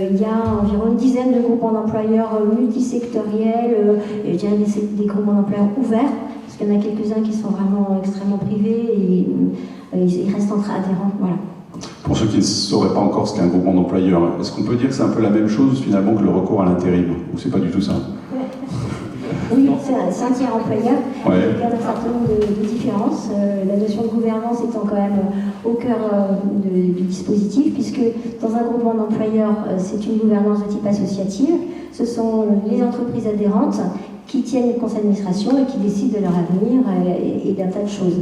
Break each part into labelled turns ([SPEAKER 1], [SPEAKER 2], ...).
[SPEAKER 1] Il y a environ une dizaine de groupements d'employeurs multisectoriels, et je dirais des groupements d'employeurs ouverts, parce qu'il y en a quelques-uns qui sont vraiment extrêmement privés et ils restent entre adhérents. Voilà.
[SPEAKER 2] Pour ceux qui ne sauraient pas encore ce qu'est un groupement d'employeurs, est-ce qu'on peut dire que c'est un peu la même chose finalement que le recours à l'intérim, ou c'est pas du tout ça?
[SPEAKER 1] Oui, c'est un tiers employeur.
[SPEAKER 2] Ouais.
[SPEAKER 1] Il y a un certain nombre de différences. La notion de gouvernance étant quand même au cœur du dispositif, puisque dans un groupement d'employeurs, c'est une gouvernance de type associative. Ce sont les entreprises adhérentes qui tiennent le conseil d'administration et qui décident de leur avenir et d'un tas de choses.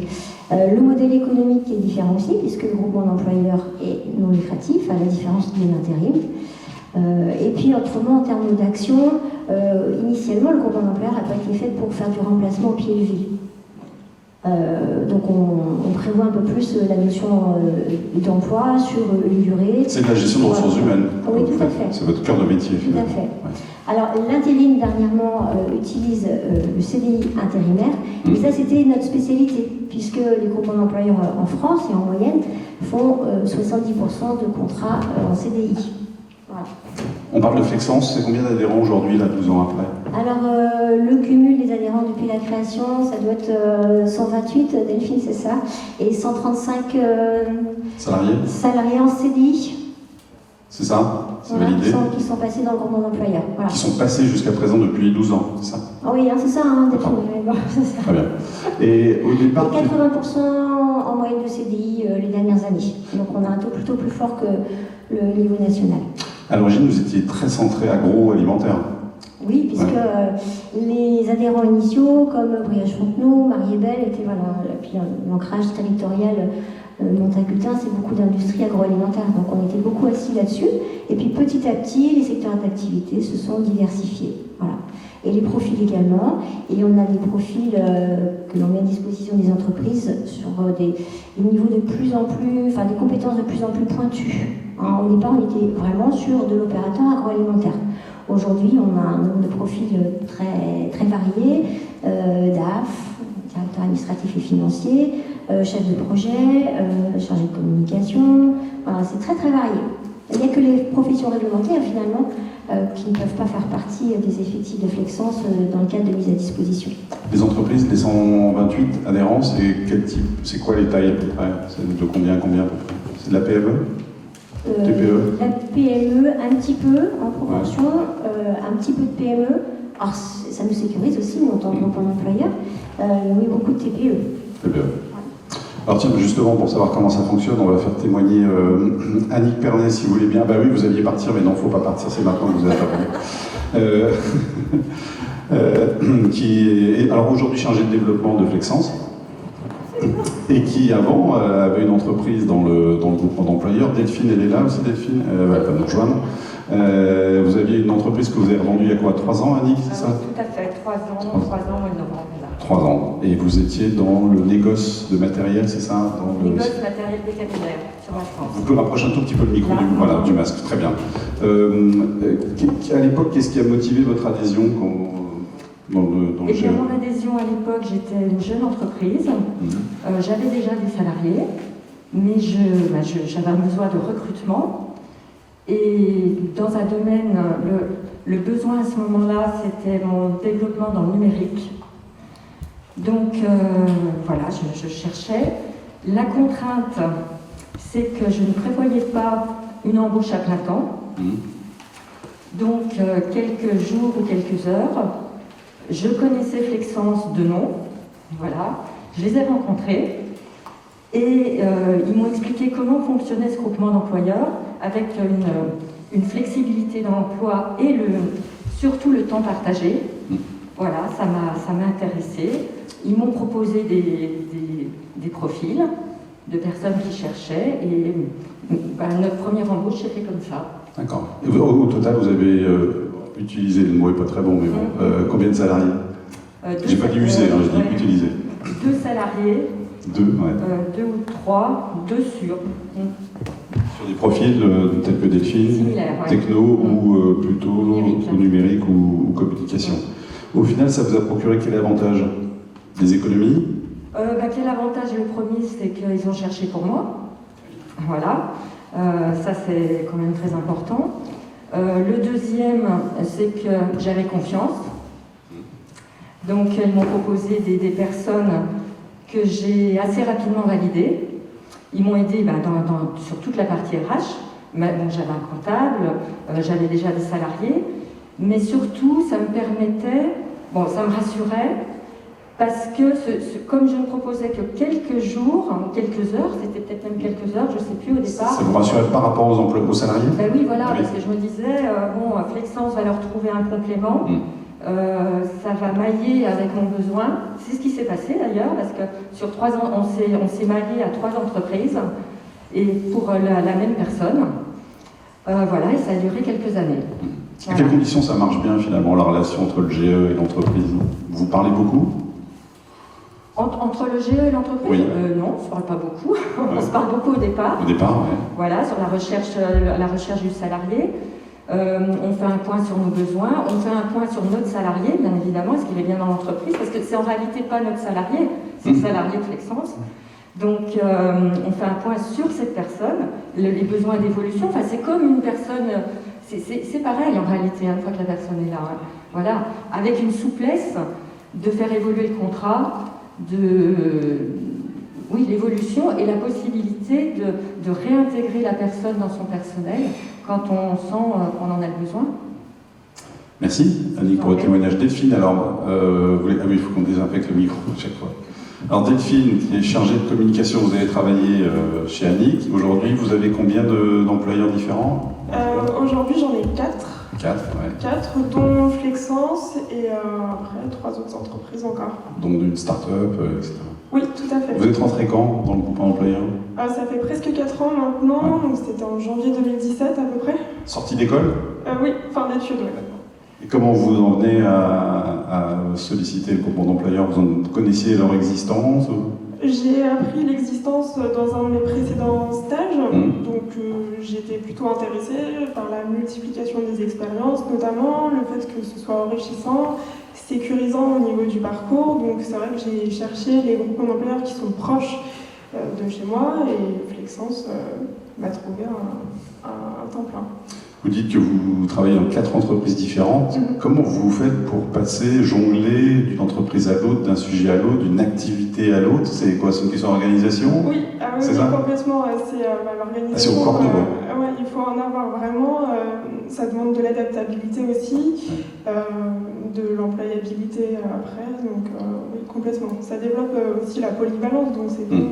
[SPEAKER 1] Le modèle économique est différent aussi, puisque le groupement d'employeurs est non lucratif, à la différence de l'intérim. Et puis, autrement, en termes d'action, initialement, le groupement d'employeurs n'a pas été fait pour faire du remplacement au pied de ville. Donc, on prévoit un peu plus la notion d'emploi sur une durée.
[SPEAKER 2] C'est de la gestion de ressources humaines.
[SPEAKER 1] Oui, tout à fait.
[SPEAKER 2] C'est votre cœur de métier, finalement.
[SPEAKER 1] Tout à fait.
[SPEAKER 2] Ouais.
[SPEAKER 1] Alors, l'intérim, dernièrement, utilise le CDI intérimaire, mais ça, c'était notre spécialité, puisque les groupements d'employeurs en France et en moyenne font 70% de contrats en CDI. Voilà.
[SPEAKER 2] On parle de Flexence, c'est combien d'adhérents aujourd'hui, là, 12 ans après?
[SPEAKER 1] Alors, le cumul des adhérents depuis la création, ça doit être 128, Delphine, c'est ça, et 135 salariés en CDI.
[SPEAKER 2] C'est ça? C'est
[SPEAKER 1] voilà,
[SPEAKER 2] validé?
[SPEAKER 1] qui sont passés dans le groupement d'employeurs. Voilà.
[SPEAKER 2] Qui sont passés jusqu'à présent depuis 12 ans, c'est ça?
[SPEAKER 1] Ah oui, hein, c'est ça, hein, Delphine. Bon, c'est ça.
[SPEAKER 2] Très bien. Et au départ...
[SPEAKER 1] Et 80% en moyenne de CDI les dernières années. Donc, on a un taux plutôt plus fort que le niveau national.
[SPEAKER 2] À l'origine, vous étiez très centré agroalimentaire.
[SPEAKER 1] Oui, puisque les adhérents initiaux, comme Briage-Fontenot, Mariébel, étaient voilà, puis l'ancrage territorial montagutin, c'est beaucoup d'industrie agroalimentaire, donc on était beaucoup assis là-dessus. Et puis petit à petit, les secteurs d'activité se sont diversifiés. Voilà. Et les profils également. Et on a des profils que l'on met à disposition des entreprises sur des niveaux de plus en plus, enfin des compétences de plus en plus pointues. Hein, au départ, on était vraiment sur de l'opérateur agroalimentaire. Aujourd'hui, on a un nombre de profils très, très variés, DAF, directeur administratif et financier, chef de projet, chargé de communication. Voilà, c'est très très varié. Il n'y a que les professions réglementaires finalement qui ne peuvent pas faire partie des effectifs de Flexence dans le cadre de mise à disposition.
[SPEAKER 2] Les entreprises, les 128 adhérents, c'est quel type? C'est quoi les tailles à peu près? C'est de combien à combien à peu près? C'est de la PME? TPE?
[SPEAKER 1] La PME, un petit peu en proportion, un petit peu de PME. Alors ça nous sécurise aussi, nous, en tant qu'employeur, mais beaucoup de TPE.
[SPEAKER 2] TPE. Alors tiens, justement, pour savoir comment ça fonctionne, on va faire témoigner Annick Pernet, si vous voulez bien. Bah oui, vous alliez partir, mais non, il ne faut pas partir, c'est maintenant que vous êtes appelé. Qui est alors aujourd'hui chargée de développement de Flexence, et qui avant avait une entreprise dans le groupement d'employeurs. Delphine, elle est là aussi, Delphine, elle va nous rejoindre. Vous aviez une entreprise que vous avez revendue il y a quoi, 3 ans, Annick, c'est ça?
[SPEAKER 3] Tout à fait, 3 ans, au mois de novembre.
[SPEAKER 2] 3 ans. Et vous étiez dans le négoce de matériel, c'est ça?
[SPEAKER 3] Négoce matériel vétérinaire sur la France.
[SPEAKER 2] Vous pouvez rapprocher un tout petit peu le micro du masque, très bien. À l'époque, qu'est-ce qui a motivé votre adhésion dans le
[SPEAKER 3] bien, mon adhésion à l'époque, j'étais une jeune entreprise. J'avais déjà des salariés, mais j'avais un besoin de recrutement. Et dans un domaine, le besoin à ce moment-là, c'était mon développement dans le numérique. Donc voilà, je cherchais. La contrainte, c'est que je ne prévoyais pas une embauche à plein temps. Donc quelques jours ou quelques heures, je connaissais Flexence de nom, voilà, je les ai rencontrés et ils m'ont expliqué comment fonctionnait ce groupement d'employeurs avec une flexibilité d'emploi et surtout le temps partagé. Voilà, ça m'a intéressée. Ils m'ont proposé des profils de personnes qui cherchaient et notre première embauche s'est fait comme ça.
[SPEAKER 2] D'accord. Au total, vous avez utilisé, le mot n'est pas très bon, mais bon, combien de salariés? J'ai pas dit usé, je dis utilisé.
[SPEAKER 3] 2 salariés.
[SPEAKER 2] 2, ouais.
[SPEAKER 3] 2 ou 3, 2 sûrs.
[SPEAKER 2] Sur des profils tels que Delphine,
[SPEAKER 3] similaires, ouais.
[SPEAKER 2] Techno ou plutôt numérique ou communication. Au final, ça vous a procuré quel avantage? Des économies?
[SPEAKER 3] Quel avantage? Le premier, c'est qu'ils ont cherché pour moi. Voilà. Ça, c'est quand même très important. Le deuxième, c'est que j'avais confiance. Donc, elles m'ont proposé des personnes que j'ai assez rapidement validées. Ils m'ont aidé sur toute la partie RH. Mais, bon, j'avais un comptable, j'avais déjà des salariés. Mais surtout, ça me permettait, ça me rassurait, parce que comme je ne proposais que quelques jours, quelques heures, c'était peut-être même quelques heures, je ne sais plus au départ.
[SPEAKER 2] Ça vous rassurait par rapport aux salariés?
[SPEAKER 3] Ben oui, voilà, oui. Parce que je me disais, Flexence va leur trouver un complément, ça va mailler avec mon besoin. C'est ce qui s'est passé d'ailleurs, parce que sur 3 ans, on s'est maillé à 3 entreprises, et pour la même personne. Voilà, et ça a duré quelques années.
[SPEAKER 2] À quelles conditions ça marche bien finalement, la relation entre le GE et l'entreprise? Vous parlez beaucoup?
[SPEAKER 3] Entre le GE et l'entreprise, non, on ne se parle pas beaucoup. On se parle beaucoup au départ.
[SPEAKER 2] Au départ, oui.
[SPEAKER 3] Voilà, sur la recherche du salarié. On fait un point sur nos besoins, on fait un point sur notre salarié, bien évidemment, est-ce qu'il est bien dans l'entreprise, parce que c'est en réalité pas notre salarié, c'est le salarié de Flexence. Donc, on fait un point sur cette personne, les besoins d'évolution. Enfin, c'est comme une personne, c'est pareil en réalité, une fois que la personne est là. Hein. Voilà, avec une souplesse de faire évoluer le contrat, l'évolution et la possibilité de réintégrer la personne dans son personnel quand on sent qu'on en a besoin.
[SPEAKER 2] Merci, Annick, pour le témoignage. Delphine, alors, il faut qu'on désinfecte le micro à chaque fois. Alors Delphine, qui est chargée de communication, vous avez travaillé chez Annick. Aujourd'hui, vous avez combien d'employeurs différents?
[SPEAKER 4] Aujourd'hui, j'en ai 4.
[SPEAKER 2] 4, ouais.
[SPEAKER 4] 4, dont Flexence et après 3 autres entreprises encore.
[SPEAKER 2] Donc d'une start-up, etc.
[SPEAKER 4] Oui, tout à fait.
[SPEAKER 2] Vous êtes rentré quand dans le groupe employeur?
[SPEAKER 4] Ça fait presque 4 ans maintenant, donc c'était en janvier 2017 à peu près.
[SPEAKER 2] Sortie d'école?
[SPEAKER 4] Oui, fin d'études, oui.
[SPEAKER 2] Et comment vous en venez à solliciter le groupe d'employeurs? Vous en connaissiez leur existence ou...
[SPEAKER 4] J'ai appris l'existence dans un de mes précédents stages, donc j'étais plutôt intéressée par la multiplication des expériences, notamment le fait que ce soit enrichissant, sécurisant au niveau du parcours. Donc c'est vrai que j'ai cherché les groupes d'employeurs qui sont proches de chez moi, et Flexence m'a trouvé un temps plein.
[SPEAKER 2] Vous dites que vous travaillez dans 4 entreprises différentes. Comment vous faites pour jongler d'une entreprise à l'autre, d'un sujet à l'autre, d'une activité à l'autre? C'est quoi? C'est une question d'organisation?
[SPEAKER 4] Oui, c'est ça, complètement. C'est l'organisation.
[SPEAKER 2] C'est au corps
[SPEAKER 4] il faut en avoir vraiment. Ça demande de l'adaptabilité aussi, de l'employabilité après. Donc oui, complètement. Ça développe aussi la polyvalence, donc c'est bon.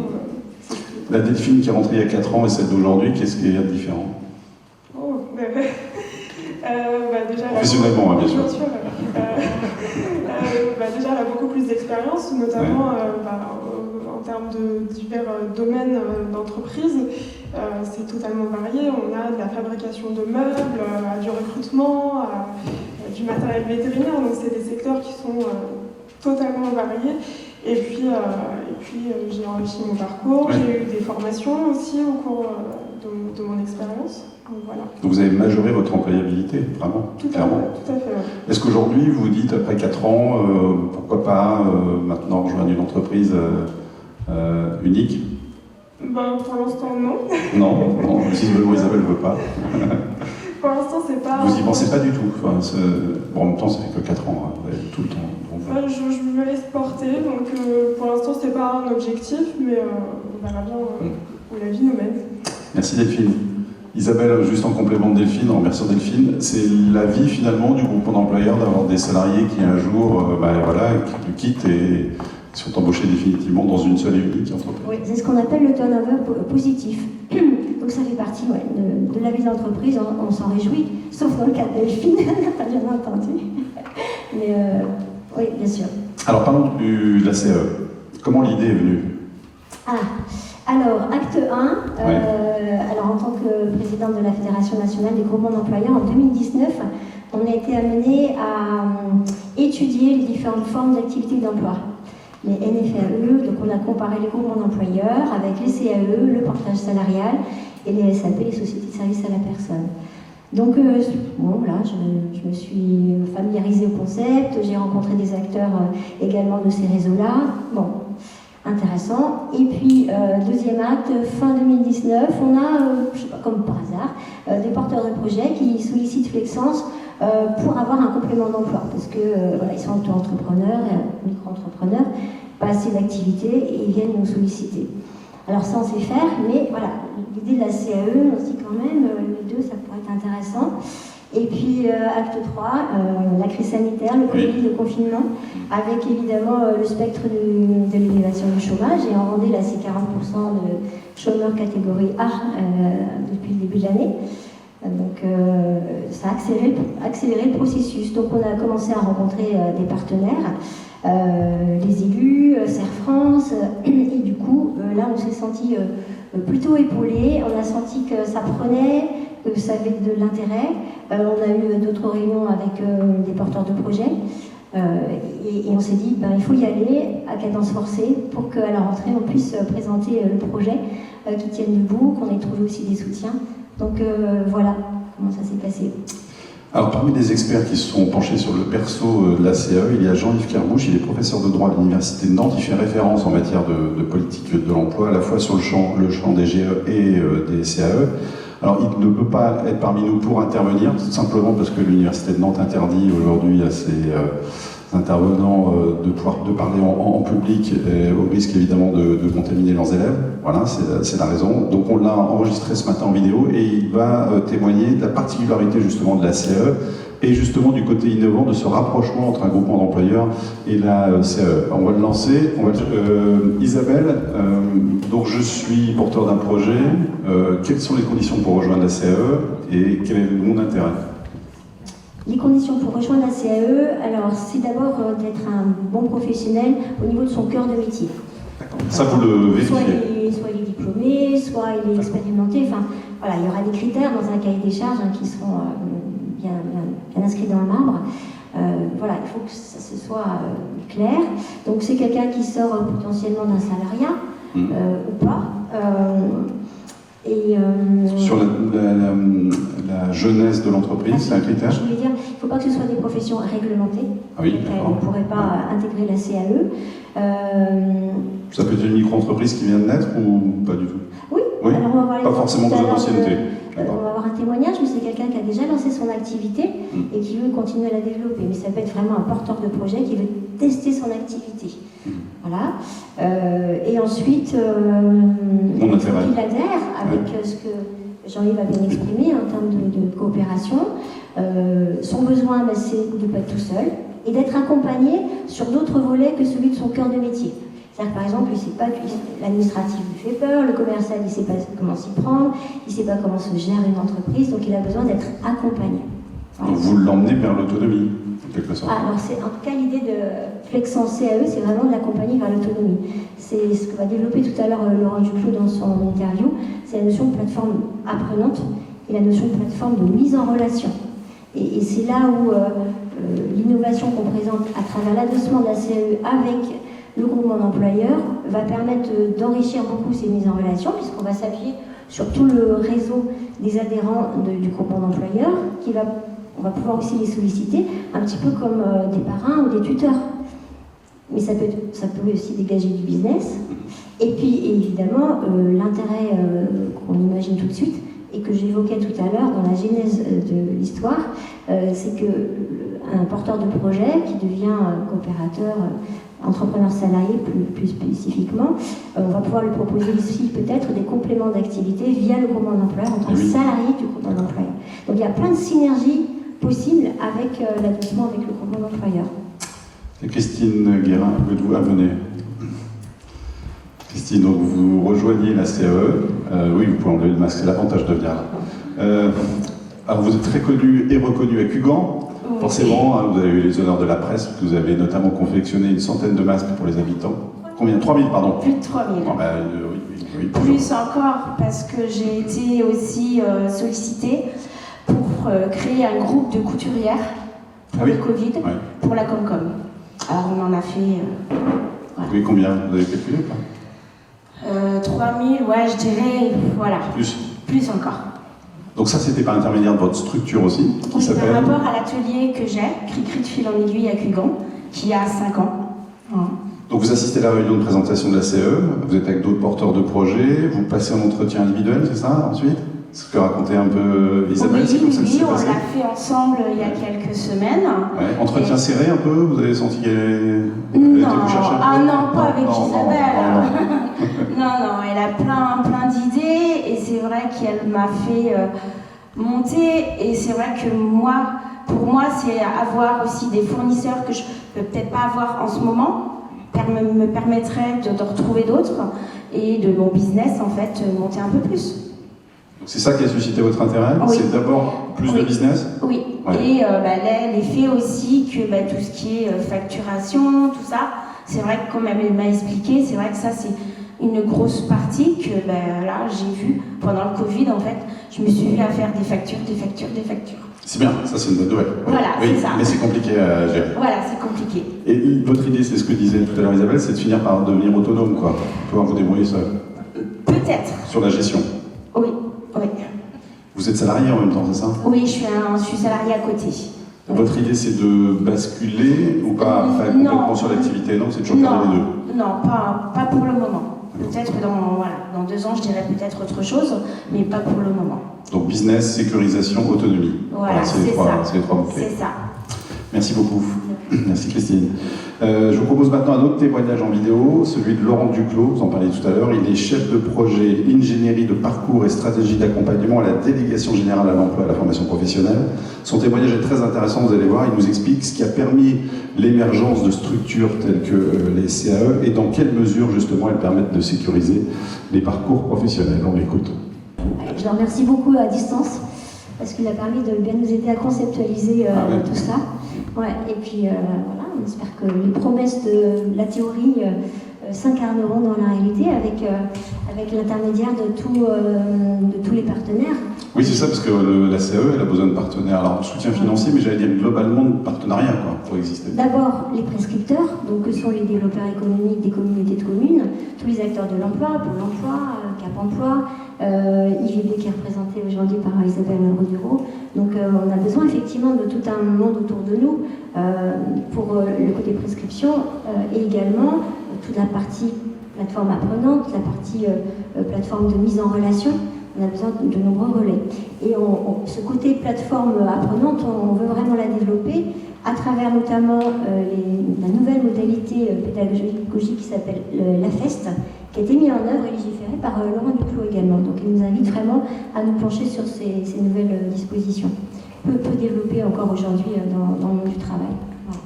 [SPEAKER 2] La Delphine qui est rentrée il y a 4 ans et celle d'aujourd'hui, qu'est-ce qu'il y a de différent?
[SPEAKER 4] Déjà,
[SPEAKER 2] professionnellement, bien sûr.
[SPEAKER 4] Déjà, elle a beaucoup plus d'expérience, notamment en termes de divers domaines d'entreprise. C'est totalement varié. On a de la fabrication de meubles, à du recrutement, à du matériel vétérinaire. Donc, c'est des secteurs qui sont totalement variés. Et puis j'ai enrichi mon parcours. J'ai eu des formations aussi au cours de mon expérience. Donc, voilà.
[SPEAKER 2] Donc vous avez majoré votre employabilité, vraiment, clairement.
[SPEAKER 4] Tout à fait. Ouais.
[SPEAKER 2] Est-ce qu'aujourd'hui, vous dites, après 4 ans, pourquoi pas maintenant rejoindre une entreprise unique?
[SPEAKER 4] Pour l'instant, non.
[SPEAKER 2] Non, si Isabelle ne veut pas.
[SPEAKER 4] Pour l'instant, c'est pas...
[SPEAKER 2] Vous y pensez pas du tout? En même temps, ça fait que 4 ans, vous avez tout le temps.
[SPEAKER 4] Je me laisse porter, donc pour l'instant, c'est pas un objectif, mais on verra bien où la vie nous mène.
[SPEAKER 2] Merci Delphine. Isabelle, juste en complément de Delphine, en remerciant Delphine, c'est la vie finalement du groupe d'employeurs d'avoir des salariés qui un jour qui le quittent et sont embauchés définitivement dans une seule et unique entreprise.
[SPEAKER 1] Oui, c'est ce qu'on appelle le turnover positif. Donc ça fait partie de la vie d'entreprise, on s'en réjouit, sauf dans le cas de Delphine, t'as bien entendu. Mais oui, bien sûr.
[SPEAKER 2] Alors parlons de la CE. Comment l'idée est venue?
[SPEAKER 1] Alors, acte 1, alors en tant que présidente de la Fédération nationale des groupements d'employeurs, en 2019, on a été amené à étudier les différentes formes d'activité d'emploi. Les NFAE, donc on a comparé les groupements d'employeurs avec les CAE, le portage salarial, et les SAP, les sociétés de services à la personne. Donc, je me suis familiarisée au concept, j'ai rencontré des acteurs également de ces réseaux-là. Bon. intéressant. Et puis, deuxième acte, fin 2019, on a, je sais pas, comme par hasard, des porteurs de projets qui sollicitent Flexence pour avoir un complément d'emploi, parce que voilà, ils sont auto-entrepreneurs, micro-entrepreneurs, pas assez d'activité et ils viennent nous solliciter. Alors ça, on sait faire, mais voilà, l'idée de la CAE, on se dit quand même, les deux, ça pourrait être intéressant. Et puis, acte 3, la crise sanitaire, le Covid, le confinement, avec évidemment le spectre de l'élévation du chômage, et on rendait là ces 40% de chômeurs catégorie A depuis le début de l'année. Donc ça a accéléré le processus. Donc on a commencé à rencontrer des partenaires, les élus, Serre France, et du coup là on s'est senti plutôt épaulé. On a senti que ça prenait, que ça avait de l'intérêt. On a eu d'autres réunions avec des porteurs de projets. Et on s'est dit, il faut y aller à cadence forcée pour qu'à la rentrée on puisse présenter le projet qui tienne debout, qu'on ait trouvé aussi des soutiens. Donc voilà comment ça s'est passé.
[SPEAKER 2] Alors parmi les experts qui se sont penchés sur le perso de la CAE, il y a Jean-Yves Kerbouche, il est professeur de droit à l'Université de Nantes, il fait référence en matière de politique de l'emploi, à la fois sur le champ des GE et des CAE. Alors il ne peut pas être parmi nous pour intervenir, tout simplement parce que l'Université de Nantes interdit aujourd'hui à ses intervenants de parler en public, au risque évidemment de contaminer leurs élèves. Voilà, c'est la raison. Donc on l'a enregistré ce matin en vidéo et il va témoigner de la particularité justement de la CAE et justement du côté innovant de ce rapprochement entre un groupement d'employeurs et la CAE. On va le lancer. Isabelle, donc je suis porteur d'un projet. Quelles sont les conditions pour rejoindre la CAE et quel est mon intérêt ?
[SPEAKER 1] Les conditions pour rejoindre la CAE, alors c'est d'abord d'être un bon professionnel au niveau de son cœur de métier.
[SPEAKER 2] Ça, vous le vérifiez.
[SPEAKER 1] Soit il est diplômé, soit il est expérimenté. Enfin, voilà, il y aura des critères dans un cahier des charges qui seront bien inscrits dans le marbre. Voilà, il faut que ça se soit clair. Donc c'est quelqu'un qui sort potentiellement d'un salariat ou pas.
[SPEAKER 2] Sur la jeunesse de l'entreprise, c'est un critère ?
[SPEAKER 1] Je voulais dire, il ne faut pas que ce soit des professions réglementées.
[SPEAKER 2] Ah oui,
[SPEAKER 1] on ne pourrait pas intégrer la CAE.
[SPEAKER 2] Ça peut être une micro-entreprise qui vient de naître ou pas du tout ?
[SPEAKER 1] Oui.
[SPEAKER 2] Alors on va pas forcément besoin d'ancienneté.
[SPEAKER 1] On va avoir un témoignage, mais c'est quelqu'un qui a déjà lancé son activité et qui veut continuer à la développer. Mais ça peut être vraiment un porteur de projet qui veut tester son activité. Voilà. Et ensuite, il faut qu'il adhère avec ce que Jean-Yves a bien exprimé en termes de coopération. Son besoin, c'est de ne pas être tout seul et d'être accompagné sur d'autres volets que celui de son cœur de métier. C'est-à-dire que par exemple, il ne sait pas, l'administratif lui fait peur, le commercial, il ne sait pas comment s'y prendre, il ne sait pas comment se gère une entreprise, donc il a besoin d'être accompagné. Voilà.
[SPEAKER 2] Donc vous l'emmenez vers l'autonomie, en quelque sorte.
[SPEAKER 1] Alors c'est en tout cas l'idée de Flexence CAE, c'est vraiment de l'accompagner vers l'autonomie. C'est ce que va développer tout à l'heure Laurent Duclos dans son interview, c'est la notion de plateforme apprenante et la notion de plateforme de mise en relation. Et c'est là où l'innovation qu'on présente à travers l'adossement de la CAE avec le groupement d'employeurs va permettre d'enrichir beaucoup ces mises en relation, puisqu'on va s'appuyer sur tout le réseau des adhérents du groupement d'employeurs, on va pouvoir aussi les solliciter, un petit peu comme des parrains ou des tuteurs. Mais ça peut aussi dégager du business. Et puis évidemment, l'intérêt qu'on imagine tout de suite, et que j'évoquais tout à l'heure dans la genèse de l'histoire, c'est qu'un porteur de projet qui devient coopérateur, entrepreneur salarié plus spécifiquement, on va pouvoir lui proposer aussi peut-être des compléments d'activité via le groupement d'employeurs en tant que salarié du groupement d'employeurs. Donc il y a plein de synergies possibles avec l'adossement avec le groupement d'employeurs.
[SPEAKER 2] Et Christine Guérin, venez. Christine, donc vous rejoignez la CAE. Oui, vous pouvez enlever le masque, c'est l'avantage de venir là. Alors vous êtes très connu et reconnu à Cugan. Forcément, vous avez eu les honneurs de la presse, vous avez notamment confectionné une centaine de masques pour les habitants. Combien ? 3000, pardon.
[SPEAKER 5] Plus de 3000.
[SPEAKER 2] Oui,
[SPEAKER 5] plus encore, parce que j'ai été aussi sollicitée pour créer un groupe de couturières pour le Covid, pour la Comcom. Alors on en a fait...
[SPEAKER 2] Oui, combien ? Vous avez calculé ou pas ?
[SPEAKER 5] 3000, ouais, je dirais, voilà. Plus encore.
[SPEAKER 2] Donc ça, c'était par l'intermédiaire de votre structure aussi, qui s'appelle...
[SPEAKER 5] Par rapport à l'atelier que j'ai, Cricri de fil en aiguille à Cugan, qui a 5 ans.
[SPEAKER 2] Donc Donc vous assistez à la réunion de présentation de la CE, vous êtes avec d'autres porteurs de projets, vous passez en entretien individuel, c'est ça, ensuite? Ce que racontait un peu Isabelle,
[SPEAKER 5] oui,
[SPEAKER 2] c'est comme ça que
[SPEAKER 5] oui,
[SPEAKER 2] c'est
[SPEAKER 5] on
[SPEAKER 2] passé?
[SPEAKER 5] l'a fait ensemble il y a quelques semaines.
[SPEAKER 2] Ouais. Entretien serré un peu, vous avez senti qu'elle
[SPEAKER 5] Non,
[SPEAKER 2] était vous chercher un peu?
[SPEAKER 5] ah non, pas avec Isabelle.
[SPEAKER 2] Non.
[SPEAKER 5] Non, elle a plein d'idées et c'est vrai qu'elle m'a fait monter et c'est vrai que pour moi, c'est avoir aussi des fournisseurs que je peux peut-être pas avoir en ce moment, me permettrait de retrouver d'autres et de mon business en fait monter un peu plus.
[SPEAKER 2] C'est ça qui a suscité votre intérêt?
[SPEAKER 5] Oui.
[SPEAKER 2] C'est d'abord plus de business?
[SPEAKER 5] Oui, ouais. Et l'effet aussi que tout ce qui est facturation, tout ça, c'est vrai que comme elle m'a expliqué, c'est vrai que ça c'est une grosse partie que là j'ai vu pendant le Covid en fait, je me suis vue à faire des factures.
[SPEAKER 2] C'est bien, ça c'est une bonne nouvelle.
[SPEAKER 5] Voilà,
[SPEAKER 2] oui,
[SPEAKER 5] c'est ça.
[SPEAKER 2] Mais c'est compliqué à gérer.
[SPEAKER 5] Voilà, c'est compliqué.
[SPEAKER 2] Et votre idée, c'est ce que disait tout à l'heure Isabelle, c'est de finir par devenir autonome, quoi. Pouvoir vous débrouiller seul.
[SPEAKER 5] Peut-être.
[SPEAKER 2] Sur la gestion.
[SPEAKER 5] Oui.
[SPEAKER 2] Vous êtes salarié en même temps, c'est ça?
[SPEAKER 5] Oui, je suis salariée à côté.
[SPEAKER 2] Votre idée, c'est de basculer ou pas complètement sur l'activité? Non, c'est toujours garder les deux?
[SPEAKER 5] Non, pas pour le moment. Peut-être dans 2 ans, je dirais peut-être autre chose, mais pas pour le moment.
[SPEAKER 2] Donc business, sécurisation, autonomie.
[SPEAKER 5] Voilà,
[SPEAKER 2] c'est les trois mots-clés.
[SPEAKER 5] C'est ça.
[SPEAKER 2] Merci beaucoup. Merci Christine. Je vous propose maintenant un autre témoignage en vidéo, celui de Laurent Duclos, vous en parliez tout à l'heure. Il est chef de projet ingénierie de parcours et stratégie d'accompagnement à la délégation générale à l'emploi et à la formation professionnelle. Son témoignage est très intéressant, vous allez voir. Il nous explique ce qui a permis l'émergence de structures telles que les CAE et dans quelle mesure justement elles permettent de sécuriser les parcours professionnels. On l'écoute.
[SPEAKER 1] Je le remercie beaucoup à distance parce qu'il a permis de bien nous aider à conceptualiser tout ça. Ouais, et puis voilà, on espère que les promesses de la théorie s'incarneront dans la réalité avec l'intermédiaire de tous les partenaires.
[SPEAKER 2] Oui, c'est ça, parce que la CAE, elle a besoin de partenaires. Alors, soutien financier, mais j'allais dire globalement de partenariat, pour exister.
[SPEAKER 1] D'abord, les prescripteurs, donc que sont les développeurs économiques des communautés de communes, tous les acteurs de l'emploi, Pôle emploi, Cap emploi, IGB qui est représenté aujourd'hui par Isabelle Roduro. Donc, on a besoin effectivement de tout un monde autour de nous pour le côté prescription et également toute la partie plateforme apprenante, la partie plateforme de mise en relation. On a besoin de nombreux relais. Et ce côté plateforme apprenante, on veut vraiment la développer à travers notamment la nouvelle modalité pédagogique qui s'appelle la FEST, qui a été mise en œuvre et légiférée par Laurent Duclos également. Donc il nous invite vraiment à nous pencher sur ces nouvelles dispositions. Peu développées encore aujourd'hui dans le monde du travail. Voilà.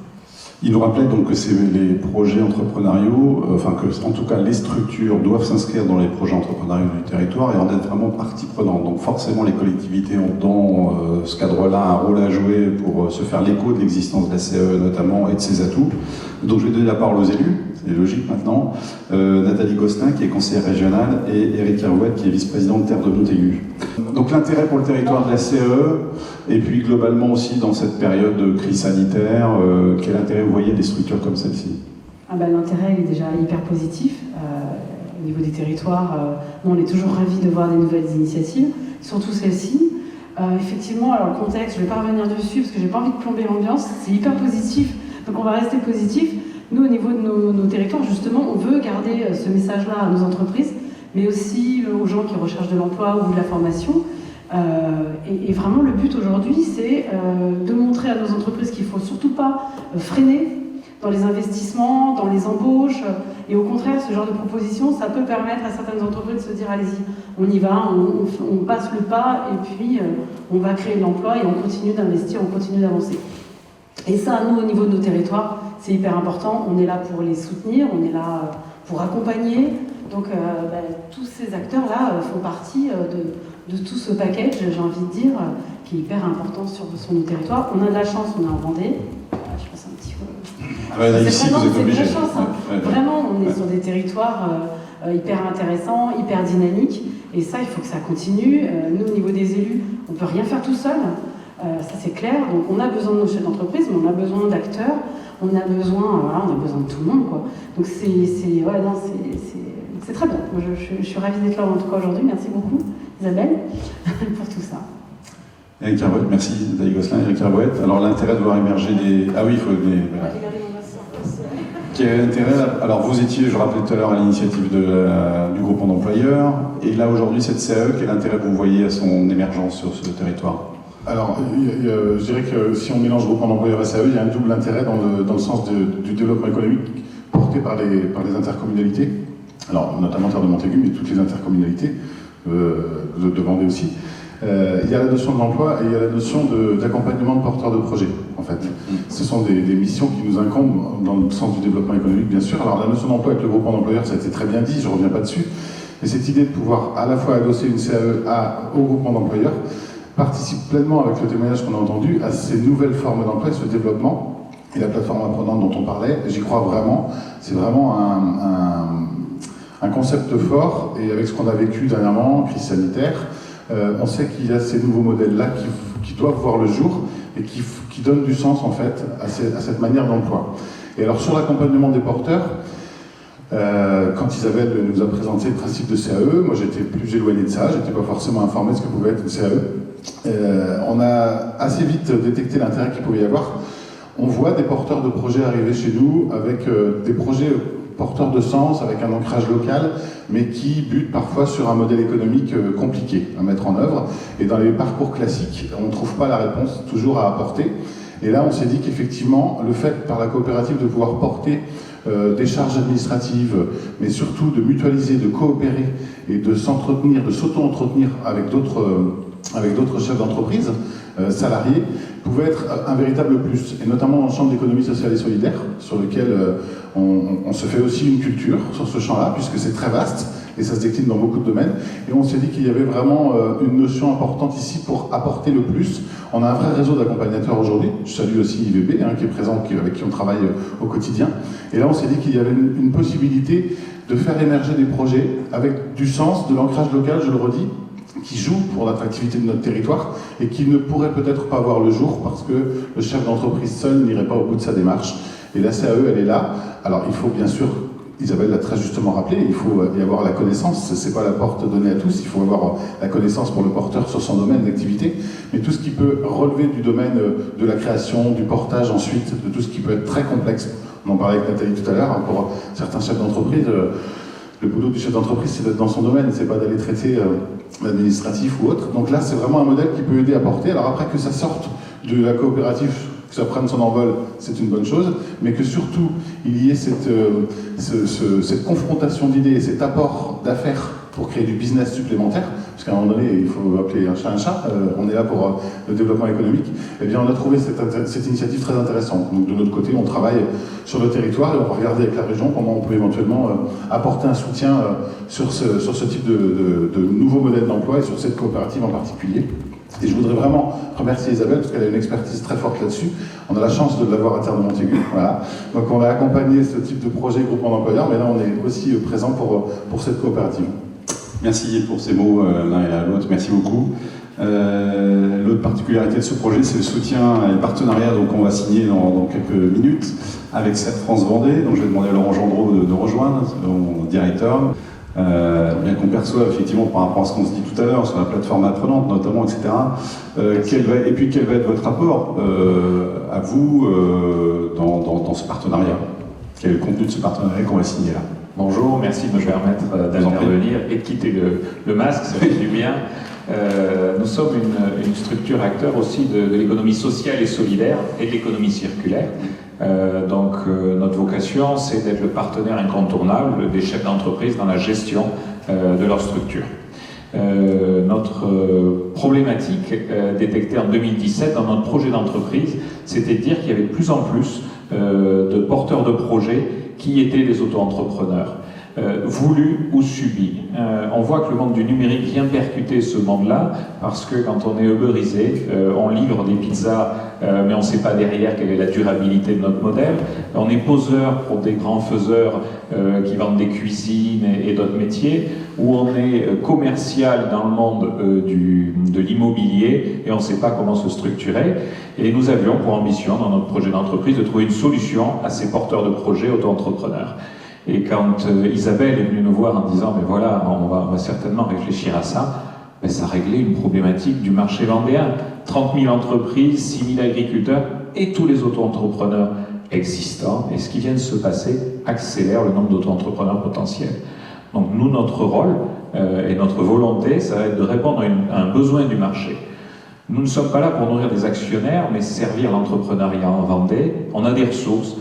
[SPEAKER 2] Il nous rappelait donc que c'est les projets entrepreneuriaux, que en tout cas les structures doivent s'inscrire dans les projets entrepreneuriaux du territoire et en être vraiment partie prenante. Donc forcément les collectivités ont dans ce cadre-là un rôle à jouer pour se faire l'écho de l'existence de la CAE notamment et de ses atouts. Donc je vais donner la parole aux élus, c'est logique maintenant. Nathalie Gosselin qui est conseillère régionale et Éric Hervouet qui est vice-présidente de Terre de Montaigu. Donc l'intérêt pour le territoire de la CAE et puis globalement aussi dans cette période de crise sanitaire, quel intérêt vous voyez des structures comme celle-ci?
[SPEAKER 6] L'intérêt est déjà hyper positif. Au niveau des territoires, on est toujours ravis de voir des nouvelles initiatives, surtout celle-ci. Effectivement, alors le contexte, je ne vais pas revenir dessus parce que j'ai pas envie de plomber l'ambiance, c'est hyper positif, donc on va rester positif. Nous, au niveau de nos territoires, justement, on veut garder ce message-là à nos entreprises, mais aussi aux gens qui recherchent de l'emploi ou de la formation. Et vraiment, le but aujourd'hui, c'est de montrer à nos entreprises qu'il ne faut surtout pas freiner dans les investissements, dans les embauches. Et au contraire, ce genre de proposition, ça peut permettre à certaines entreprises de se dire « allez-y, on y va, on passe le pas, et puis on va créer de l'emploi et on continue d'investir, on continue d'avancer ». Et ça, nous, au niveau de nos territoires, c'est hyper important. On est là pour les soutenir, on est là pour accompagner. Donc, tous ces acteurs-là font partie de tout ce package, j'ai envie de dire, qui est hyper important sur nos territoires. On a de la chance, on est en Vendée. Je passe un petit peu.
[SPEAKER 2] Ici, vous êtes obligé.
[SPEAKER 6] Chance, hein. Vraiment, on est sur des territoires hyper intéressants, hyper dynamiques. Et ça, il faut que ça continue. Nous, au niveau des élus, on ne peut rien faire tout seul. Ça, c'est clair. Donc, on a besoin de nos chefs d'entreprise, mais on a besoin d'acteurs. On a besoin de tout le monde, quoi. Donc, c'est très bien. Moi, je suis ravie d'être là, en tout cas, aujourd'hui. Merci beaucoup, Isabelle, pour tout ça.
[SPEAKER 2] Éric Hervouet, merci Nathalie Gosselin. Éric Hervouet, alors l'intérêt de voir émerger des... Ah oui, il faut des... Voilà. Quel est l'intérêt? Alors vous étiez, je rappelais tout à l'heure, à l'initiative du groupement d'employeurs, et là aujourd'hui cette CAE, quel intérêt vous voyez à son émergence sur ce territoire?
[SPEAKER 7] Alors, je dirais que si on mélange groupement d'employeurs et CAE, il y a un double intérêt dans le sens du développement économique porté par les intercommunalités, alors notamment Terre de Montaigu, mais toutes les intercommunalités, de Vendée aussi. Il y a la notion de l'emploi et il y a la notion d'accompagnement de porteurs de projets, en fait. Ce sont des missions qui nous incombent dans le sens du développement économique, bien sûr. Alors, la notion d'emploi avec le groupement d'employeurs, ça a été très bien dit, je ne reviens pas dessus. Mais cette idée de pouvoir à la fois adosser une CAE au groupement d'employeurs participe pleinement, avec le témoignage qu'on a entendu, à ces nouvelles formes d'emploi et ce développement. Et la plateforme apprenante dont on parlait, j'y crois vraiment. C'est vraiment un concept fort, et avec ce qu'on a vécu dernièrement, crise sanitaire, on sait qu'il y a ces nouveaux modèles-là qui doivent voir le jour et qui donnent du sens en fait à cette manière d'emploi. Et alors sur l'accompagnement des porteurs, quand Isabelle nous a présenté le principe de CAE, moi j'étais plus éloigné de ça, j'étais pas forcément informé de ce que pouvait être une CAE. On a assez vite détecté l'intérêt qu'il pouvait y avoir. On voit des porteurs de projets arriver chez nous avec des projets porteurs de sens, avec un ancrage local, mais qui butent parfois sur un modèle économique compliqué à mettre en œuvre. Et dans les parcours classiques, on ne trouve pas la réponse toujours à apporter. Et là, on s'est dit qu'effectivement, le fait par la coopérative de pouvoir porter des charges administratives, mais surtout de mutualiser, de coopérer et de s'entretenir, de s'auto-entretenir avec d'autres chefs d'entreprise, salariés, pouvait être un véritable plus, et notamment dans le champ de l'économie sociale et solidaire, sur lequel on se fait aussi une culture sur ce champ-là, puisque c'est très vaste, et ça se décline dans beaucoup de domaines, et on s'est dit qu'il y avait vraiment une notion importante ici pour apporter le plus. On a un vrai réseau d'accompagnateurs aujourd'hui, je salue aussi IVB, qui est présent, avec qui on travaille au quotidien, et là on s'est dit qu'il y avait une possibilité de faire émerger des projets avec du sens, de l'ancrage local, je le redis, qui joue pour l'attractivité de notre territoire et qui ne pourrait peut-être pas voir le jour parce que le chef d'entreprise seul n'irait pas au bout de sa démarche. Et la CAE, elle est là. Alors il faut bien sûr, Isabelle l'a très justement rappelé, il faut y avoir la connaissance, c'est pas la porte donnée à tous, il faut avoir la connaissance pour le porteur sur son domaine d'activité, mais tout ce qui peut relever du domaine de la création, du portage ensuite, de tout ce qui peut être très complexe. On en parlait avec Nathalie tout à l'heure, pour certains chefs d'entreprise, le boulot du chef d'entreprise, c'est d'être dans son domaine, c'est pas d'aller traiter l'administratif ou autre. Donc là, c'est vraiment un modèle qui peut aider à porter. Alors après, que ça sorte de la coopérative, que ça prenne son envol, c'est une bonne chose, mais que surtout, il y ait cette confrontation d'idées et cet apport d'affaires pour créer du business supplémentaire, parce qu'à un moment donné, il faut appeler un chat, on est là pour le développement économique. Eh bien, on a trouvé cette initiative très intéressante. Donc de notre côté, on travaille sur le territoire et on va regarder avec la région comment on peut éventuellement apporter un soutien sur ce type de nouveaux modèles d'emploi et sur cette coopérative en particulier. Et je voudrais vraiment remercier Isabelle parce qu'elle a une expertise très forte là-dessus. On a la chance de l'avoir à Terre de Montaigu. Voilà. Donc on a accompagné ce type de projet groupement d'employeurs, mais là on est aussi présent pour cette coopérative.
[SPEAKER 2] Merci pour ces mots l'un et l'autre, merci beaucoup. L'autre particularité de ce projet, c'est le soutien et le partenariat qu'on va signer dans quelques minutes avec cette France Vendée. Donc je vais demander à Laurent Gendreau de rejoindre, mon directeur. Bien qu'on perçoive effectivement par rapport à ce qu'on se dit tout à l'heure sur la plateforme apprenante notamment, etc. Et puis quel va être votre rapport à vous dans ce partenariat? Quel est le contenu de ce partenariat qu'on va signer là?
[SPEAKER 8] Bonjour, merci de me permettre d'intervenir et de quitter le masque, ça fait du bien. Nous sommes une structure acteur aussi de l'économie sociale et solidaire et de l'économie circulaire. Donc notre vocation, c'est d'être le partenaire incontournable des chefs d'entreprise dans la gestion de leur structure. Notre problématique détectée en 2017 dans notre projet d'entreprise, c'était de dire qu'il y avait de plus en plus de porteurs de projets qui étaient des auto-entrepreneurs. Voulu ou subi. On voit que le monde du numérique vient percuter ce monde-là parce que quand on est uberisé, on livre des pizzas, mais on ne sait pas derrière quelle est la durabilité de notre modèle. On est poseur pour des grands faiseurs qui vendent des cuisines et d'autres métiers, ou on est commercial dans le monde de l'immobilier et on ne sait pas comment se structurer. Et nous avions pour ambition, dans notre projet d'entreprise, de trouver une solution à ces porteurs de projets auto-entrepreneurs. Et quand Isabelle est venue nous voir en disant « mais voilà, on va certainement réfléchir à ça », ben ça réglait une problématique du marché vendéen. 30 000 entreprises, 6 000 agriculteurs et tous les auto-entrepreneurs existants, et ce qui vient de se passer accélère le nombre d'auto-entrepreneurs potentiels. Donc nous, notre rôle et notre volonté, ça va être de répondre à un besoin du marché. Nous ne sommes pas là pour nourrir des actionnaires, mais servir l'entrepreneuriat en Vendée. On a des ressources,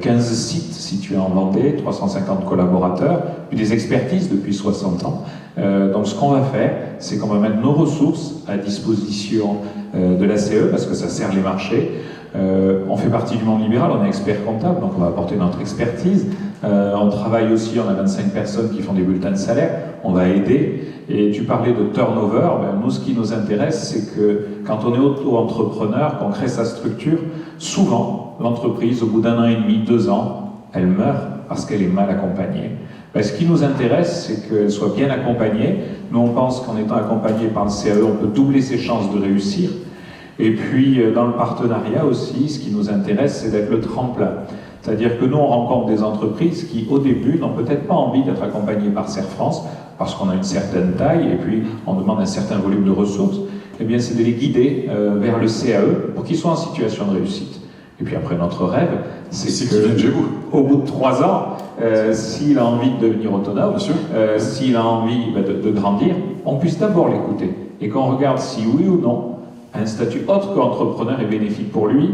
[SPEAKER 8] 15 sites situés en Vendée, 350 collaborateurs, puis des expertises depuis 60 ans. Donc ce qu'on va faire, c'est qu'on va mettre nos ressources à disposition de la CE, parce que ça sert les marchés. On fait partie du monde libéral, on est expert comptable, donc on va apporter notre expertise. On travaille aussi, on a 25 personnes qui font des bulletins de salaire, on va aider. Et tu parlais de turnover, nous ce qui nous intéresse, c'est que quand on est auto-entrepreneur, qu'on crée sa structure, souvent l'entreprise, au bout d'1 an et demi, 2 ans, elle meurt parce qu'elle est mal accompagnée. Ce qui nous intéresse, c'est qu'elle soit bien accompagnée. Nous on pense qu'en étant accompagné par le CAE, on peut doubler ses chances de réussir. Et puis, dans le partenariat aussi, ce qui nous intéresse, c'est d'être le tremplin. C'est-à-dire que nous, on rencontre des entreprises qui, au début, n'ont peut-être pas envie d'être accompagnées par Serre France, parce qu'on a une certaine taille, et puis on demande un certain volume de ressources. Eh bien, c'est de les guider vers le CAE pour qu'ils soient en situation de réussite. Et puis après, notre rêve, c'est qu'au bout de 3 ans, s'il a envie de devenir autonome, s'il a envie de grandir, on puisse d'abord l'écouter. Et qu'on regarde si oui ou non, un statut autre qu'entrepreneur est bénéfique pour lui,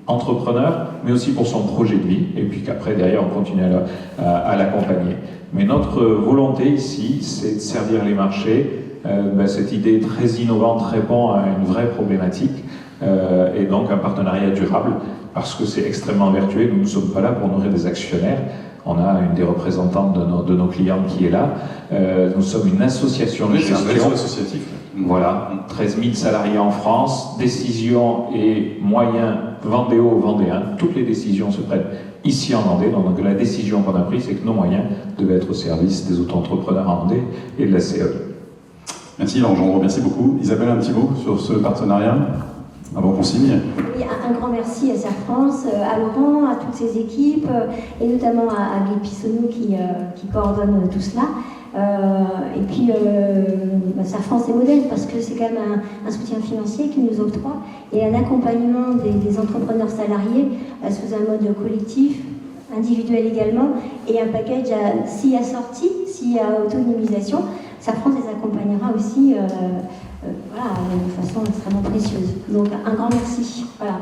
[SPEAKER 8] entrepreneur, mais aussi pour son projet de vie, et puis qu'après, derrière, on continue à l'accompagner. Mais notre volonté ici, c'est de servir les marchés. Cette idée très innovante répond à une vraie problématique, et donc un partenariat durable, parce que c'est extrêmement vertueux. Nous ne sommes pas là pour nourrir des actionnaires. On a une des représentantes de nos clients qui est là. Nous sommes une association de gestion.
[SPEAKER 2] C'est un réseau associatif.
[SPEAKER 8] Voilà, 13 000 salariés en France, décisions et moyens vendéens. Toutes les décisions se prennent ici en Vendée. Donc la décision qu'on a prise, c'est que nos moyens devaient être au service des auto-entrepreneurs en Vendée et de la CE.
[SPEAKER 2] Merci, alors j'en remercie beaucoup. Isabelle, un petit mot sur ce partenariat avant qu'on signe.
[SPEAKER 1] Oui, un grand merci à Serre France, à Laurent, à toutes ses équipes, et notamment à Guy Pissonneau qui coordonne tout cela. Et puis, Serre France est modèle parce que c'est quand même un soutien financier qu'il nous octroie et un accompagnement des entrepreneurs salariés sous un mode collectif, individuel également, et un package s'il y a sortie, s'il y a autonomisation. Serre France les accompagnera aussi de façon extrêmement précieuse. Donc un grand merci. Voilà.